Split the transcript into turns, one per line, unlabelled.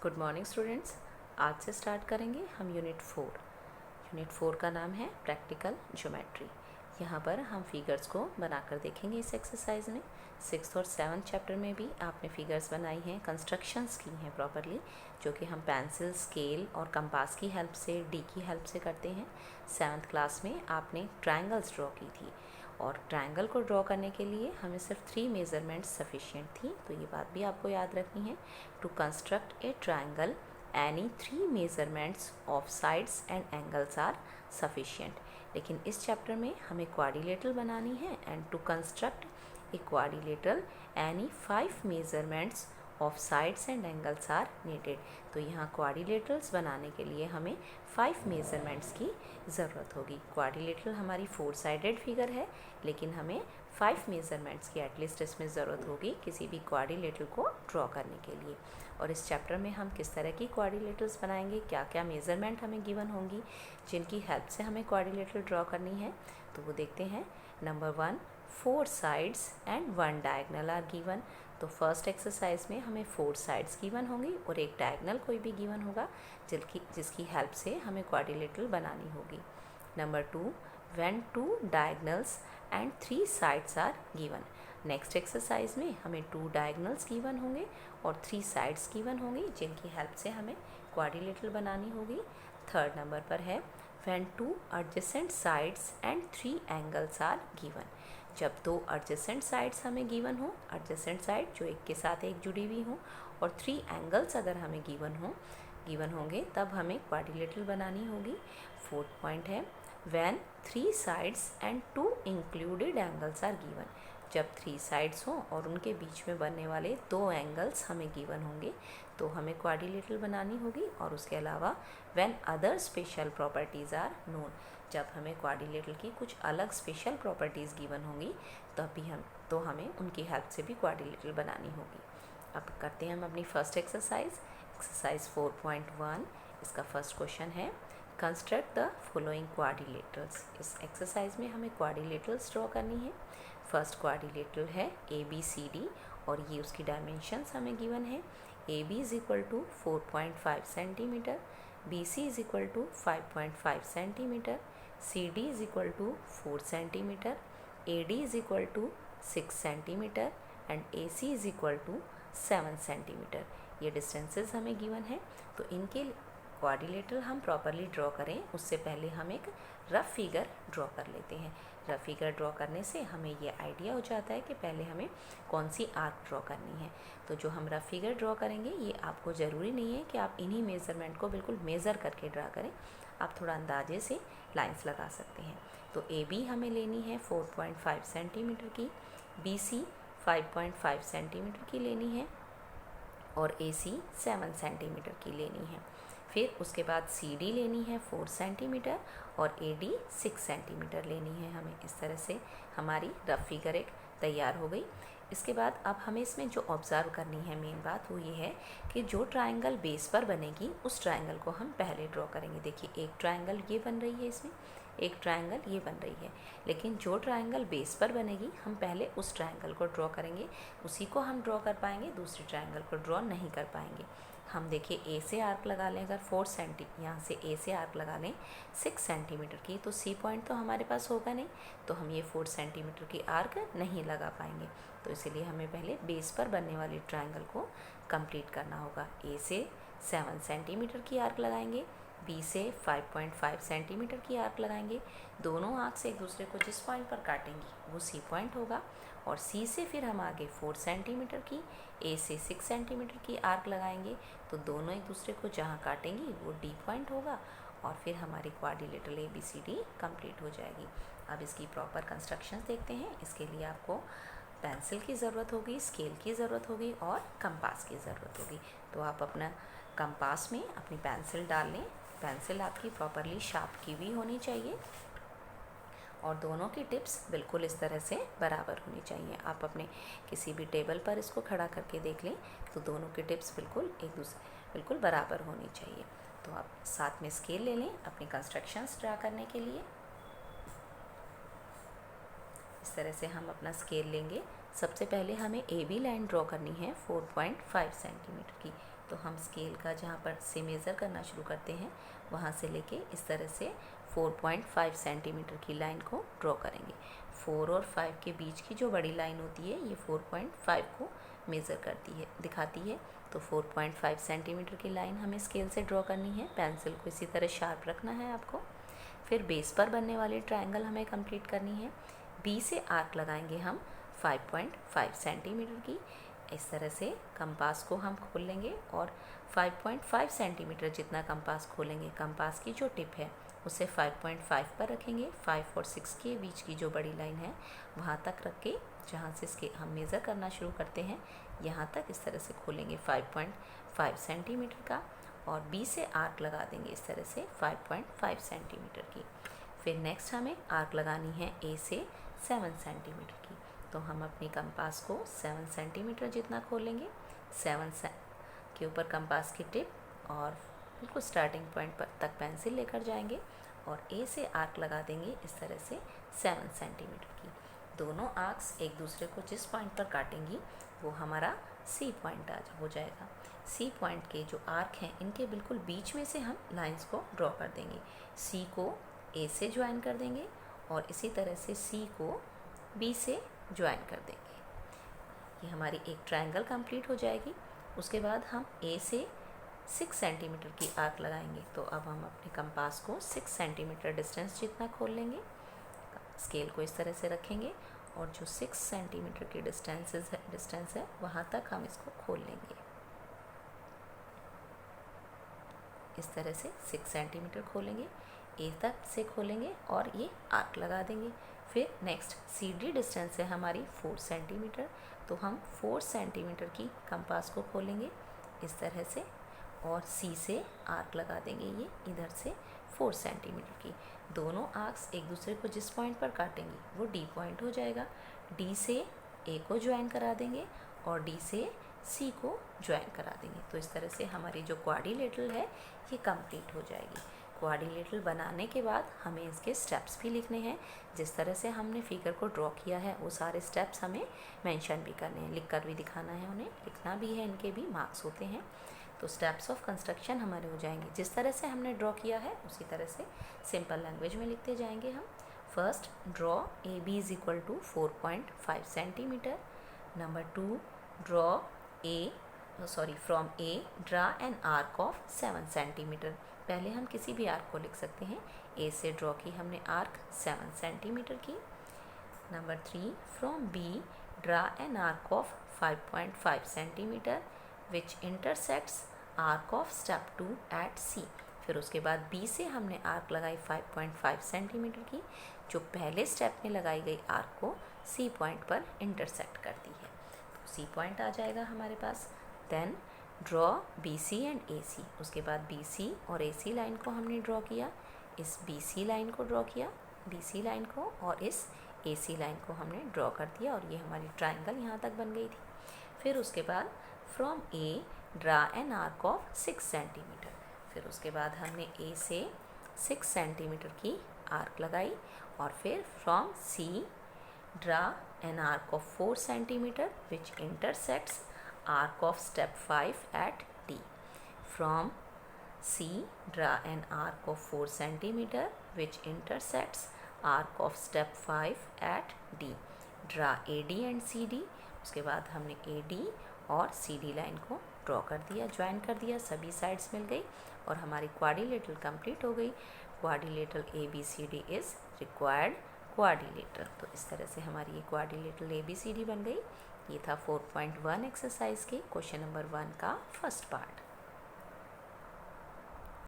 Good morning students. आज से start करेंगे हम यूनिट 4 का नाम है प्रैक्टिकल ज्योमेट्री। यहाँ पर हम फिगर्स को बनाकर देखेंगे इस एक्सरसाइज में। 6th और 7th चैप्टर में भी आपने फिगर्स बनाई हैं, कंस्ट्रक्शंस की हैं प्रॉपरली, जो कि हम पेंसिल, स्केल और कंपास की हेल्प से, डी की हेल्प से करते हैं। 7th क्लास में आपने ट्रायंगल्स ड्रॉ की थी और ट्रायंगल को ड्रॉ करने के लिए हमें सिर्फ 3 मेज़रमेंट्स सफिशिएंट थी, तो ये बात भी आपको याद रखनी है। To construct a triangle any 3 measurements of sides and angles are sufficient. लेकिन इस चैप्टर में हमें क्वाड्रिलेटरल बनानी है and to construct a quadrilateral any 5 measurements of sides and angles are needed. तो यहाँ क्वाड्रिलेटरल्स बनाने के लिए हमें 5 मेज़रमेंट्स की ज़रूरत होगी। क्वाड्रिलेटरल हमारी 4 साइडेड फिगर है, लेकिन हमें 5 मेज़रमेंट्स की एटलीस्ट इसमें ज़रूरत होगी किसी भी क्वाड्रिलेटरल को ड्रॉ करने के लिए। और इस चैप्टर में हम किस तरह की क्वाड्रिलेटरल्स बनाएंगे, क्या क्या मेज़रमेंट हमें गिवन होंगी जिनकी हेल्प से हमें क्वाड्रिलेटरल ड्रॉ करनी है, तो वो देखते हैं। Number 1, 4 sides and 1 diagonal are given. तो फर्स्ट एक्सरसाइज में हमें 4 साइड्स गिवन होंगी और एक डायगनल कोई भी गिवन होगा जिसकी हेल्प से हमें क्वाड्रिलेटरल बनानी होगी। Number 2, when 2 diagonals and 3 sides are given. Next exercise में हमें 2 डायगनल्स गिवन होंगे और 3 साइड्स गिवन होंगी जिनकी हेल्प से हमें क्वाड्रिलेटरल बनानी होगी। थर्ड नंबर पर है when 2 adjacent sides and 3 angles are given. जब 2 एडजेसेंट साइड्स हमें गिवन हो, एडजेसेंट साइड जो एक के साथ एक जुड़ी हुई हो, और 3 एंगल्स अगर हमें गिवन होंगे, तब हमें क्वाड्रिलेटरल बनानी होगी। फोर्थ पॉइंट है when 3 sides and 2 included angles are given. जब 3 साइड्स हों और उनके बीच में बनने वाले 2 एंगल्स हमें गिवन होंगे, तो हमें क्वाड्रिलेटरल बनानी होगी। और उसके अलावा when other special properties are known. जब हमें क्वाड्रिलेटरल की कुछ अलग स्पेशल प्रॉपर्टीज़ गिवन होंगी, तो हमें उनकी हेल्प से भी क्वाड्रिलेटरल बनानी होगी। अब करते हैं हम अपनी फर्स्ट एक्सरसाइज 4.1। इसका फर्स्ट क्वेश्चन है कंस्ट्रक्ट द फॉलोइंग क्वाड्रिलेटरल्स। इस एक्सरसाइज में हमें क्वाड्रिलेटरल्स ड्रॉ करनी है। फर्स्ट क्वाड्रिलेटरल है ABCD और ये उसकी डायमेंशंस हमें गिवन है। AB is equal to 4.5 centimetre, BC is equal to 5.5 centimetre, CD is equal to 4 centimetre, AD is equal to 6 centimetre and AC is equal to 7 centimetre. ये distances हमें given है। तो इनके क्वाड्रिलेटरल हम properly draw करें उससे पहले हम एक रफ़ फिगर ड्रॉ कर लेते हैं। रफ़ फिगर ड्रॉ करने से हमें ये आइडिया हो जाता है कि पहले हमें कौन सी आर्क ड्रॉ करनी है। तो जो हम रफ़ फिगर ड्रॉ करेंगे, ये आपको ज़रूरी नहीं है कि आप इन्हीं मेज़रमेंट को बिल्कुल मेज़र करके ड्रा करें, आप थोड़ा अंदाजे से लाइंस लगा सकते हैं। तो AB हमें लेनी है 4.5 सेंटीमीटर की, BC 5.5 सेंटीमीटर की लेनी है और AC 7 सेंटीमीटर की लेनी है। फिर उसके बाद CD लेनी है 4 सेंटीमीटर और AD 6 सेंटीमीटर लेनी है हमें। इस तरह से हमारी रफ़ फिगर एक तैयार हो गई। इसके बाद अब हमें इसमें जो ऑब्ज़र्व करनी है मेन बात वो ये है कि जो ट्रायंगल बेस पर बनेगी उस ट्रायंगल को हम पहले ड्रॉ करेंगे। देखिए, एक ट्रायंगल ये बन रही है, इसमें एक ट्रायंगल ये बन रही है, लेकिन जो ट्रायंगल बेस पर बनेगी हम पहले उस ट्रायंगल को ड्रॉ करेंगे, उसी को हम ड्रॉ कर पाएंगे, दूसरे ट्रायंगल को ड्रॉ नहीं कर पाएंगे। हम देखिए A से आर्क लगा लें, अगर 4 सेंटी यहाँ से A से आर्क लगा लें 6 सेंटीमीटर की, तो C पॉइंट तो हमारे पास होगा नहीं, तो हम ये 4 सेंटीमीटर की आर्क नहीं लगा पाएंगे। तो इसीलिए हमें पहले बेस पर बनने वाली ट्रायंगल को कंप्लीट करना होगा। A से 7 सेंटीमीटर की आर्क लगाएंगे, B से 5.5 सेंटीमीटर की आर्क लगाएंगे। दोनों आर्क से एक दूसरे को जिस पॉइंट पर काटेंगी वो C पॉइंट होगा। और C से फिर हम आगे 4 सेंटीमीटर की, A से 6 सेंटीमीटर की आर्क लगाएंगे, तो दोनों एक दूसरे को जहाँ काटेंगी वो D पॉइंट होगा और फिर हमारी क्वाड्रिलेटरल ABCD कंप्लीट हो जाएगी। अब इसकी प्रॉपर कंस्ट्रक्शंस देखते हैं। इसके लिए आपको पेंसिल की ज़रूरत होगी, स्केल की ज़रूरत होगी और कंपास की ज़रूरत होगी। तो आप अपना कंपास में अपनी पेंसिल डाल लें। पेंसिल आपकी प्रॉपरली शार्प की हुई होनी चाहिए और दोनों की टिप्स बिल्कुल इस तरह से बराबर होनी चाहिए। आप अपने किसी भी टेबल पर इसको खड़ा करके देख लें, तो दोनों की टिप्स बिल्कुल बराबर होनी चाहिए। तो आप साथ में स्केल ले लें अपनी कंस्ट्रक्शंस ड्रा करने के लिए। इस तरह से हम अपना स्केल लेंगे सबसे पहले हमें ए बी लाइन ड्रॉ करनी है 4.5 सेंटीमीटर की। तो हम स्केल का जहाँ पर से मेज़र करना शुरू करते हैं वहाँ से लेके इस तरह से 4.5 सेंटीमीटर की लाइन को ड्रॉ करेंगे। 4 और 5 के बीच की जो बड़ी लाइन होती है ये 4.5 को मेज़र करती है, दिखाती है। तो 4.5 सेंटीमीटर की लाइन हमें स्केल से ड्रॉ करनी है। पेंसिल को इसी तरह शार्प रखना है आपको। फिर बेस पर बनने वाली ट्रायंगल हमें कंप्लीट करनी है। बी से आर्क लगाएंगे हम 5.5 सेंटीमीटर की। इस तरह से कंपास को हम खोल लेंगे और 5.5 सेंटीमीटर जितना कंपास खोलेंगे, कंपास की जो टिप है उसे 5.5 पर रखेंगे। 5 और 6 के बीच की जो बड़ी लाइन है वहाँ तक रख के, जहाँ से इसके हम मेज़र करना शुरू करते हैं यहाँ तक इस तरह से खोलेंगे 5.5 सेंटीमीटर का, और बी से आर्क लगा देंगे इस तरह से 5.5 सेंटीमीटर की। फिर नेक्स्ट हमें आर्क लगानी है ए से 7 सेंटीमीटर की। तो हम अपनी कंपास को 7 सेंटीमीटर जितना खोलेंगे। 7 के ऊपर कंपास की टिप और बिल्कुल स्टार्टिंग पॉइंट पर तक पेंसिल लेकर जाएंगे और ए से आर्क लगा देंगे इस तरह से 7 सेंटीमीटर की। दोनों आर्क्स एक दूसरे को जिस पॉइंट पर काटेंगी वो हमारा सी पॉइंट हो जाएगा। सी पॉइंट के जो आर्क हैं इनके बिल्कुल बीच में से हम लाइंस को ड्रॉ कर देंगे। सी को ए से ज्वाइन कर देंगे और इसी तरह से सी को बी से ज्वाइन कर देंगे। ये हमारी एक ट्रायंगल कंप्लीट हो जाएगी। उसके बाद हम ए से 6 सेंटीमीटर की आर्क लगाएंगे। तो अब हम अपने कंपास को 6 सेंटीमीटर डिस्टेंस जितना खोल लेंगे। स्केल को इस तरह से रखेंगे और जो 6 सेंटीमीटर की डिस्टेंस है वहाँ तक हम इसको खोल लेंगे। इस तरह से 6 सेंटीमीटर खोलेंगे, ए तक से खोलेंगे और ये आर्क लगा देंगे। फिर नेक्स्ट सी डी डिस्टेंस है हमारी 4 सेंटीमीटर। तो हम 4 सेंटीमीटर की कंपास को खोलेंगे इस तरह से और सी से आर्क लगा देंगे ये इधर से 4 सेंटीमीटर की। दोनों आर्क्स एक दूसरे को जिस पॉइंट पर काटेंगे वो डी पॉइंट हो जाएगा। डी से ए को ज्वाइन करा देंगे और डी से सी को ज्वाइन करा देंगे। तो इस तरह से हमारी जो क्वाड्रिलेटरल है ये कंप्लीट हो जाएगी। क्वाड्रिलेटरल बनाने के बाद हमें इसके स्टेप्स भी लिखने हैं। जिस तरह से हमने फिगर को ड्रॉ किया है वो सारे स्टेप्स हमें मेंशन भी करने हैं, लिख कर भी दिखाना है, उन्हें लिखना भी है, इनके भी मार्क्स होते हैं। तो स्टेप्स ऑफ कंस्ट्रक्शन हमारे हो जाएंगे। जिस तरह से हमने ड्रॉ किया है उसी तरह से सिंपल लैंग्वेज में लिखते जाएंगे हम। First, draw A B is equal to 4.5 centimetre. Number 2, draw from A draw an arc of 7 centimetre. पहले हम किसी भी आर्क को लिख सकते हैं। ए से ड्रॉ की हमने आर्क 7 सेंटीमीटर की। Number 3, from B draw an arc of 5.5 centimetre which intersects arc of step 2 at C. फिर उसके बाद बी से हमने आर्क लगाई 5.5 सेंटीमीटर की, जो पहले स्टेप में लगाई गई आर्क को सी पॉइंट पर इंटरसेक्ट करती है। तो सी पॉइंट आ जाएगा हमारे पास। Then draw B C and A C. उसके बाद बी सी और ए सी लाइन को हमने ड्रॉ किया। इस बी सी लाइन को ड्रॉ किया, बी सी लाइन को, और इस ए सी लाइन को हमने ड्रॉ कर दिया और ये हमारी ट्रायंगल यहाँ तक बन गई थी। फिर उसके बाद from A draw an arc of 6 centimetre. फिर उसके बाद हमने ए से 6 सेंटीमीटर की आर्क लगाई और फिर from C draw an arc of 4 centimetre which intersects arc of step 5 at D. From C, draw an arc of 4 centimeter which intersects arc of step 5 at D. Draw AD and CD. उसके बाद हमने AD और CD line को draw कर दिया, join कर दिया, सभी साइड्स मिल गई और हमारी क्वाड्रिलेटरल कंप्लीट हो गई। Quadrilateral ABCD is required quadrilateral. तो इस तरह से हमारी ये क्वाड्रिलेटरल ABCD बन गई। ये था 4.1 एक्सरसाइज के क्वेश्चन नंबर 1 का फर्स्ट पार्ट।